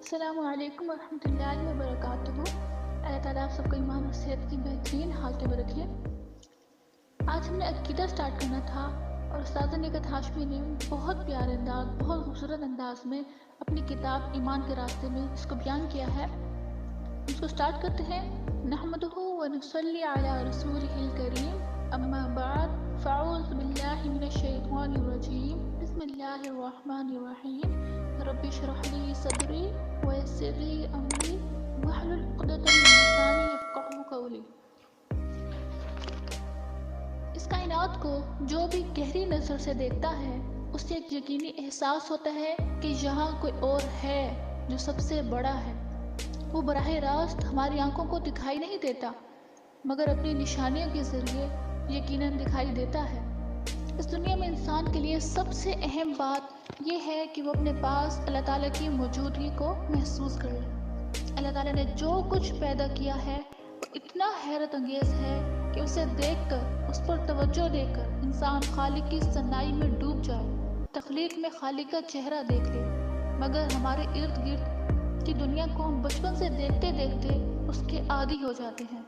السلام علیکم ورحمۃ اللہ وبرکاتہ۔ اللہ تعالیٰ آپ سب کو ایمان اور صحت کی بہترین حالتوں میں رکھے۔ آج ہم نے عقیدہ سٹارٹ کرنا تھا اور استاد نکہت ہاشمی نے بہت پیارے انداز، بہت خوبصورت انداز میں اپنی کتاب ایمان کے راستے میں اس کو بیان کیا ہے۔ اس کو سٹارٹ کرتے ہیں۔ نحمدہ ونصلی علی رسولہ الکریم، اما بعد فاعوذ باللہ من الشیطان الرجیم، بسم اللہ الرحمن الرحیم۔ رب اشرح لی صدری ویسر لی امری واحلل عقدۃ من لسانی یفقہوا قولی۔ اس کائنات کو جو بھی گہری نظر سے دیکھتا ہے اسے ایک یقینی احساس ہوتا ہے کہ یہاں کوئی اور ہے جو سب سے بڑا ہے۔ وہ براہ راست ہماری آنکھوں کو دکھائی نہیں دیتا مگر اپنی نشانیوں کے ذریعے یقیناً دکھائی دیتا ہے۔ اس دنیا میں انسان کے لیے سب سے اہم بات یہ ہے کہ وہ اپنے پاس اللہ تعالیٰ کی موجودگی کو محسوس کر لے۔ اللہ تعالیٰ نے جو کچھ پیدا کیا ہے وہ اتنا حیرت انگیز ہے کہ اسے دیکھ کر، اس پر توجہ دے کر انسان خالق کی صنائی میں ڈوب جائے، تخلیق میں خالق کا چہرہ دیکھ لے۔ مگر ہمارے ارد گرد کی دنیا کو ہم بچپن سے دیکھتے دیکھتے اس کے عادی ہو جاتے ہیں۔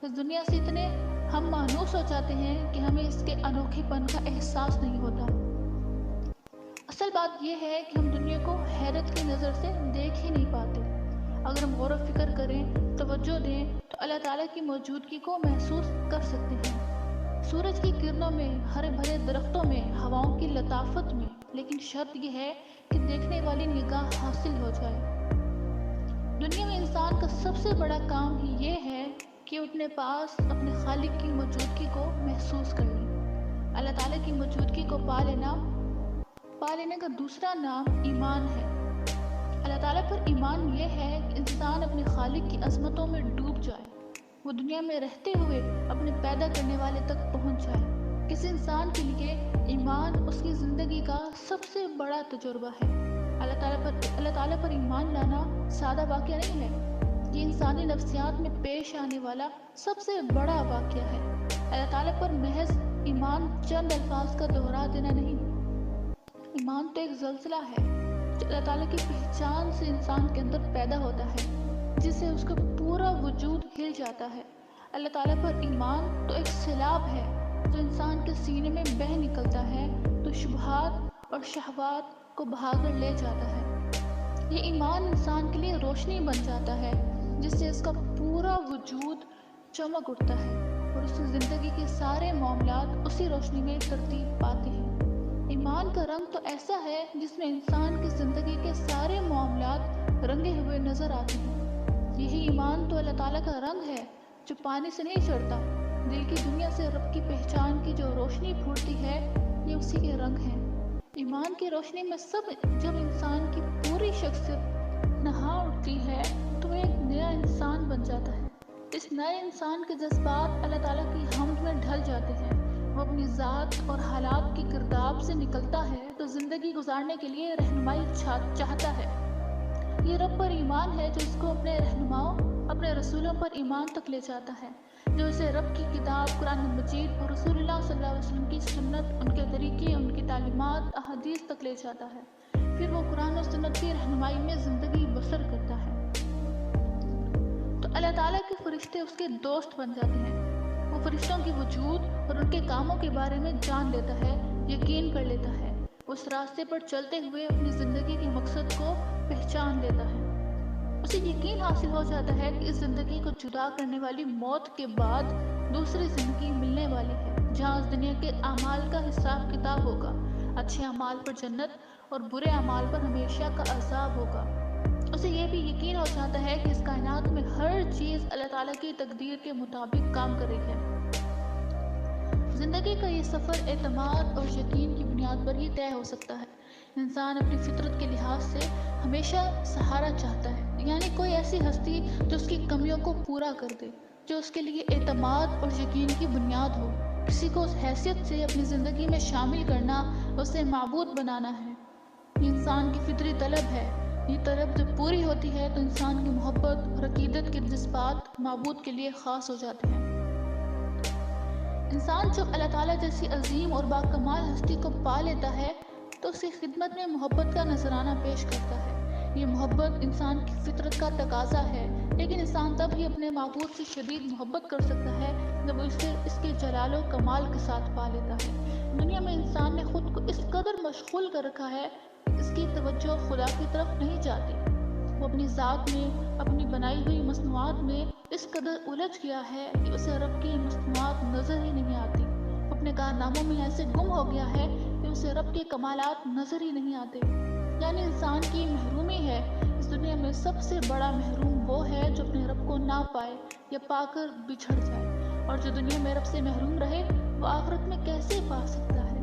اس دنیا سے اتنے ہم مانوس ہو جاتے ہیں کہ ہمیں اس کے انوکھے پن کا احساس نہیں ہوتا۔ اصل بات یہ ہے کہ ہم دنیا کو حیرت کی نظر سے دیکھ ہی نہیں پاتے۔ اگر ہم غور و فکر کریں، توجہ دیں تو اللہ تعالیٰ کی موجودگی کو محسوس کر سکتے ہیں۔ سورج کی کرنوں میں، ہرے بھرے درختوں میں، ہواؤں کی لطافت میں، لیکن شرط یہ ہے کہ دیکھنے والی نگاہ حاصل ہو جائے۔ دنیا میں انسان کا سب سے بڑا کام ہی یہ ہے کہ اپنے پاس اپنے خالق کی موجودگی کو محسوس کر لیں۔ اللہ تعالیٰ کی موجودگی کو پا لینے کا دوسرا نام ایمان ہے۔ اللہ تعالیٰ پر ایمان یہ ہے کہ انسان اپنے خالق کی عظمتوں میں ڈوب جائے، وہ دنیا میں رہتے ہوئے اپنے پیدا کرنے والے تک پہنچ جائے۔ کسی انسان کے لیے ایمان اس کی زندگی کا سب سے بڑا تجربہ ہے۔ اللہ تعالیٰ پر ایمان لانا سادہ واقعہ نہیں ہے، یہ انسانی نفسیات میں پیش آنے والا سب سے بڑا واقعہ ہے۔ اللہ تعالیٰ پر محض ایمان چند الفاظ کا دہرا دینا نہیں، ایمان تو ایک زلزلہ ہے جو اللہ تعالیٰ کی پہچان سے انسان کے اندر پیدا ہوتا ہے، جس سے اس کا پورا وجود ہل جاتا ہے۔ اللہ تعالیٰ پر ایمان تو ایک سیلاب ہے جو انسان کے سینے میں بہہ نکلتا ہے تو شبہات اور شہوات کو بہا کر لے جاتا ہے۔ یہ ایمان انسان کے لیے روشنی بن جاتا ہے جس سے اس کا پورا وجود چمک اٹھتا ہے اور اس کی زندگی کے سارے معاملات اسی روشنی میں ترتیب پاتے ہیں۔ ایمان کا رنگ تو ایسا ہے جس میں انسان کی زندگی کے سارے معاملات رنگے ہوئے نظر آتے ہیں۔ یہی ایمان تو اللہ تعالیٰ کا رنگ ہے جو پانی سے نہیں چڑھتا۔ دل کی دنیا سے رب کی پہچان کی جو روشنی پھوٹتی ہے یہ اسی کے رنگ ہیں۔ ایمان کی روشنی میں جب انسان کی پوری شخصیت نہا اٹھتی ہے تو وہ ایک نیا انسان بن جاتا ہے۔ اس نئے انسان کے جذبات اللہ تعالیٰ کی حمد میں ڈھل جاتے ہیں۔ وہ اپنی ذات اور حالات کی گرداب سے نکلتا ہے تو زندگی گزارنے کے لیے رہنمائی چاہتا ہے۔ یہ رب پر ایمان ہے جو اس کو اپنے رہنماؤں، اپنے رسولوں پر ایمان تک لے جاتا ہے، جو اسے رب کی کتاب قرآن مجید اور رسول اللہ صلی اللہ علیہ وسلم کی سنت، ان کے طریقے، ان کی تعلیمات، احادیث تک لے جاتا ہے۔ پھر وہ قرآن و سنت کی رہنمائی میں زندگی بسر کرتا ہے تو اللہ تعالیٰ کے فرشتے اس کے دوست بن جاتے ہیں۔ وہ فرشتوں کی وجود اور ان کے کاموں کے بارے میں جان لیتا ہے، یقین کر لیتا ہے۔ اس راستے پر چلتے ہوئے اپنی زندگی کے مقصد کو پہچان لیتا ہے۔ اسے یقین حاصل ہو جاتا ہے کہ اس زندگی کو جدا کرنے والی موت کے بعد دوسری زندگی ملنے والی ہے، جہاں اس دنیا کے اعمال کا حساب کتاب ہوگا۔ اچھے اعمال پر جنت اور برے اعمال پر ہمیشہ کا عذاب ہوگا۔ اسے یہ بھی یقین ہو جاتا ہے کہ اس کائنات میں ہر چیز اللہ تعالیٰ کی تقدیر کے مطابق کام کر رہی ہے۔ زندگی کا یہ سفر اعتماد اور یقین کی بنیاد پر ہی طے ہو سکتا ہے۔ انسان اپنی فطرت کے لحاظ سے ہمیشہ سہارا چاہتا ہے، یعنی کوئی ایسی ہستی جو اس کی کمیوں کو پورا کر دے، جو اس کے لیے اعتماد اور یقین کی بنیاد ہو۔ کسی کو اس حیثیت سے اپنی زندگی میں شامل کرنا، اسے معبود بنانا ہے۔ یہ انسان کی فطری طلب ہے۔ یہ طلب جب پوری ہوتی ہے تو انسان کی محبت اور عقیدت کے جذبات معبود کے لیے خاص ہو جاتے ہیں۔ انسان جب اللہ تعالیٰ جیسی عظیم اور باکمال ہستی کو پا لیتا ہے تو اس کی خدمت میں محبت کا نذرانہ پیش کرتا ہے۔ یہ محبت انسان کی فطرت کا تقاضا ہے، لیکن انسان تب ہی اپنے معبود سے شدید محبت کر سکتا ہے جب وہ اسے اس کے جلال و کمال کے ساتھ پا لیتا ہے۔ دنیا میں انسان نے خود کو اس قدر مشغول کر رکھا ہے کہ اس کی توجہ خدا کی طرف نہیں جاتی۔ وہ اپنی ذات میں، اپنی بنائی ہوئی مصنوعات میں اس قدر الجھ گیا ہے کہ اسے رب کی مصنوعات نظر ہی نہیں آتی۔ وہ اپنے کارناموں میں ایسے گم ہو گیا ہے کہ اسے رب کے کمالات نظر ہی نہیں آتے۔ یعنی انسان کی محرومی ہے۔ اس دنیا میں سب سے بڑا محروم وہ ہے جو اپنے رب کو نہ پائے یا پا کر بچھڑ جائے، اور جو دنیا میں رب سے محروم رہے وہ آخرت میں کیسے پا سکتا ہے؟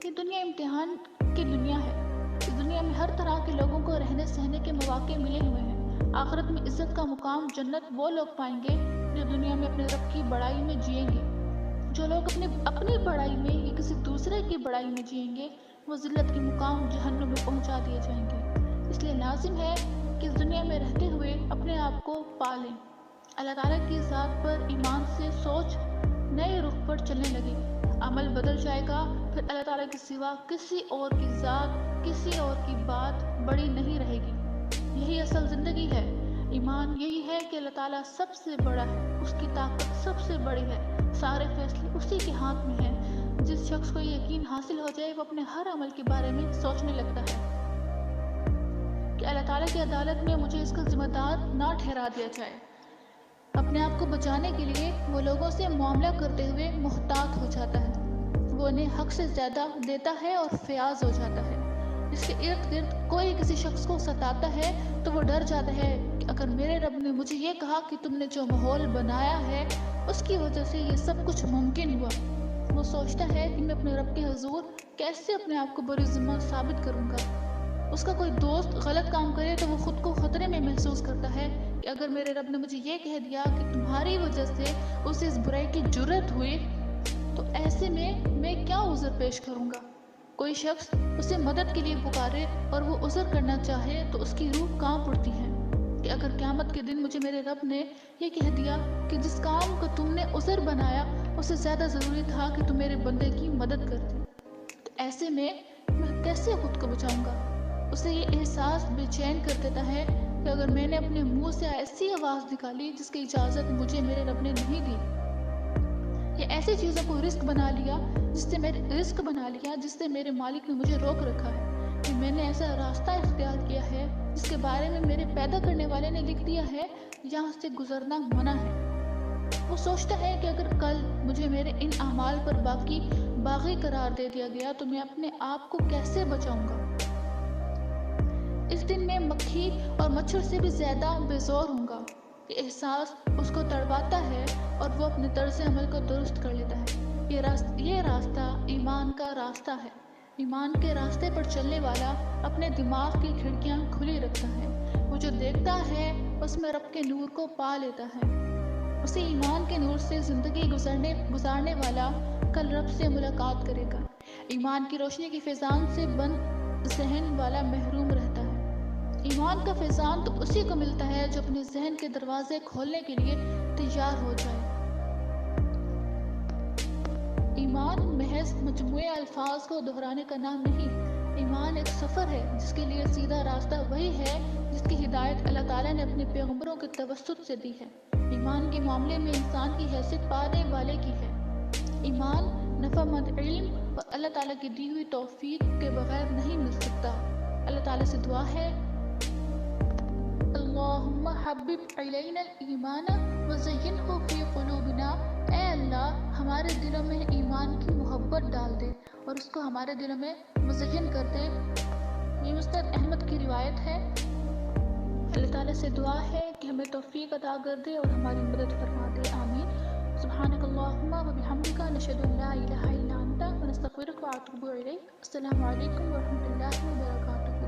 یہ دنیا امتحان کی دنیا ہے۔ اس دنیا میں ہر طرح کے لوگوں کو رہنے سہنے کے مواقع ملے ہوئے ہیں۔ آخرت میں عزت کا مقام جنت وہ لوگ پائیں گے جو دنیا میں اپنے رب کی بڑائی میں جئیں گے۔ جو لوگ اپنی بڑائی میں یا کسی دوسرے کی بڑائی میں جئیں گے وہ ذلت کے مقام جہنم میں پہنچا دیے جائیں گے۔ اس لیے لازم ہے کہ اس دنیا میں رہتے ہوئے اپنے آپ کو پالیں۔ اللہ تعالیٰ کی ذات پر ایمان سے سوچ نئے رخ پر چلنے لگے، عمل بدل جائے گا، پھر اللہ تعالیٰ کے سوا کسی اور کی ذات، کسی اور کی بات بڑی نہیں رہے گی۔ یہی اصل زندگی ہے۔ ایمان یہی ہے کہ اللہ تعالیٰ سب سے بڑا ہے، اس کی طاقت سب سے بڑی ہے، سارے فیصلے اسی کے ہاتھ میں ہیں۔ جس شخص کو یہ یقین حاصل ہو جائے وہ اپنے ہر عمل کے بارے میں سوچنے لگتا ہے کہ اللہ تعالیٰ کی عدالت میں مجھے اس کا ذمہ دار نہ ٹھہرا دیا جائے۔ اپنے آپ کو بچانے کے لیے وہ لوگوں سے معاملہ کرتے ہوئے محتاط ہو جاتا ہے۔ وہ انہیں حق سے زیادہ دیتا ہے اور فیاض ہو جاتا ہے۔ اس کے ارد گرد کوئی کسی شخص کو ستاتا ہے تو وہ ڈر جاتا ہے کہ اگر میرے رب نے مجھے یہ کہا کہ تم نے جو ماحول بنایا ہے اس کی وجہ سے یہ سب کچھ ممکن ہوا، وہ سوچتا ہے کہ میں اپنے رب کے حضور کیسے اپنے آپ کو بری ذمہ ثابت کروں گا۔ اس کا کوئی دوست غلط کام کرے تو وہ خود کو خطرے میں محسوس کرتا ہے کہ اگر میرے رب نے مجھے یہ کہہ دیا کہ تمہاری وجہ سے اسے اس برائی کی جرت ہوئی تو ایسے میں کیا عذر پیش کروں گا۔ کوئی شخص اسے مدد کے لیے پکارے اور وہ عذر کرنا چاہے تو اس کی روح کانپ اٹھتی ہے کہ اگر قیامت کے دن مجھے میرے رب نے یہ کہہ دیا کہ جس کام کو تم نے عذر بنایا اسے زیادہ ضروری تھا کہ تم میرے بندے کی مدد کرتے، تو ایسے میں کیسے خود کو بچاؤں گا۔ اسے یہ احساس بے چین کر دیتا ہے کہ اگر میں نے اپنے منہ سے ایسی آواز نکالی جس کی اجازت مجھے میرے رب نے نہیں دی، یا ایسی چیزوں کو رزق بنا لیا جس سے میرے مالک نے مجھے روک رکھا ہے، کہ میں نے ایسا راستہ اختیار کیا ہے جس کے بارے میں میرے پیدا کرنے والے نے لکھ دیا ہے جہاں سے گزرنا منع ہے۔ وہ سوچتا ہے کہ اگر کل مجھے میرے ان اعمال پر باغی قرار دے دیا گیا تو میں اپنے آپ کو کیسے بچاؤں گا۔ اس دن میں مکھی اور مچھر سے بھی زیادہ بے زور ہوں گا۔ یہ احساس اس کو تڑپاتا ہے اور وہ اپنے طرز عمل کو درست کر لیتا ہے۔ یہ راستہ ایمان کا راستہ ہے۔ ایمان کے راستے پر چلنے والا اپنے دماغ کی کھڑکیاں کھلی رکھتا ہے۔ وہ جو دیکھتا ہے اس میں رب کے نور کو پا لیتا ہے۔ اسے ایمان کے نور سے زندگی گزارنے والا کل رب سے ملاقات کرے گا۔ ایمان کی روشنی کی فیضان سے بند ذہن والا محروم رہتا ہے۔ ایمان کا فیضان تو اسی کو ملتا ہے جو اپنے ذہن کے دروازے کھولنے کے لیے تیار ہو جائے۔ ایمان محض مجموعے الفاظ کو دہرانے کا نام نہیں، ایمان ایک سفر ہے جس کے لیے سیدھا راستہ وہی ہے جس کی ہدایت اللہ تعالیٰ نے اپنے پیغمبروں کے توسط سے دی ہے۔ ایمان کے معاملے میں انسان کی حیثیت پانے والے کی ہے۔ ایمان نفع مند علم اور اللہ تعالیٰ کی دی ہوئی توفیق کے بغیر نہیں مل سکتا۔ اللہ تعالیٰ سے دعا ہے، اللہم حبب الینا الایمان وزینہ فی قلوبنا، اے اللہ ہمارے دلوں میں ایمان کی محبت ڈال دے اور اس کو ہمارے دلوں میں مزین کر دے۔ یہ مستد احمد کی روایت ہے۔ اللہ تعالیٰ سے دعا ہے کہ ہمیں توفیق عطا کر دے اور ہماری مدد فرما دے، آمین۔ سبحانک اللہم و بحمدک، نشہد ان لا الہ الا انت، ونستغفرک ونتوب الیک۔ السلام علیکم ورحمۃ اللہ وبرکاتہ۔